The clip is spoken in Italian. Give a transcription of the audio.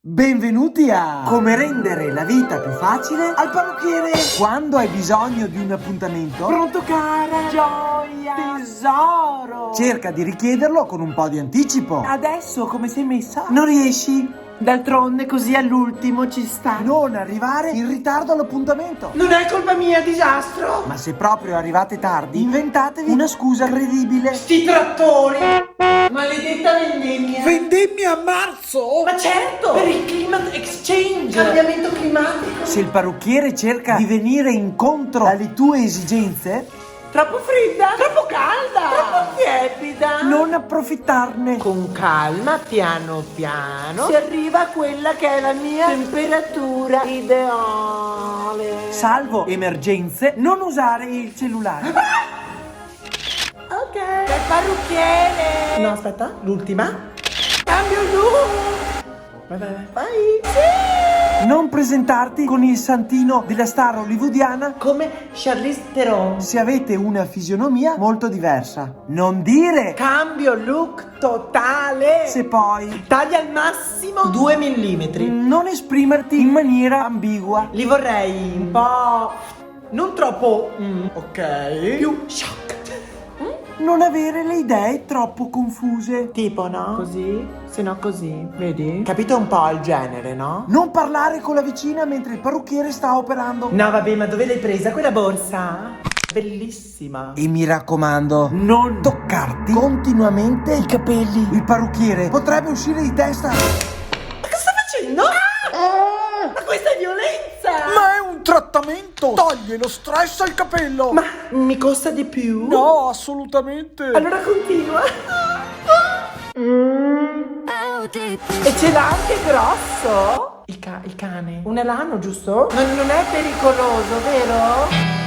Benvenuti a Come rendere la vita più facile al parrucchiere. Quando hai bisogno di un appuntamento, pronto cara, gioia, tesoro, cerca di richiederlo con un po' di anticipo. Adesso come sei messa? Non riesci? D'altronde così all'ultimo ci sta. Non arrivare in ritardo all'appuntamento. Non è colpa mia, disastro. Ma se proprio arrivate tardi, inventatevi una scusa credibile. Sti trattori. Maledetta vendemmia. Vendemmia a marzo? Ma certo, per il climate exchange, cambiamento climatico. Se il parrucchiere cerca di venire incontro alle tue esigenze, Troppo fredda, troppo calda, troppo tiepida. non approfittarne. Con calma, piano piano, si arriva a quella che è la mia temperatura ideale. Salvo emergenze, non usare il cellulare. Ok. Del parrucchiere. No, aspetta, l'ultima. Cambio look. Vai. Sì. Non presentarti con il santino della star hollywoodiana Come Charlize Theron. se avete una fisionomia molto diversa. Non dire Cambio look totale. se poi Taglia al massimo 2 millimetri. non esprimerti in maniera ambigua. Li vorrei un po'. Non troppo. Ok. Più shock. Non avere le idee troppo confuse. Tipo, no? Così? Se no così. Vedi? Capito un po' il genere, no? Non parlare con la vicina mentre il parrucchiere sta operando. No, vabbè, ma dove l'hai presa quella borsa? Bellissima. E mi raccomando, non toccarti continuamente i capelli. Il parrucchiere potrebbe uscire di testa. Ma cosa sta facendo? Ma questa è violenza! Ma è un trattamento! Toglie lo stress al capello! Ma mi costa di più? No, assolutamente! Allora continua. E ce l'ha anche grosso? Il cane. Un elano, giusto? Non è pericoloso, vero?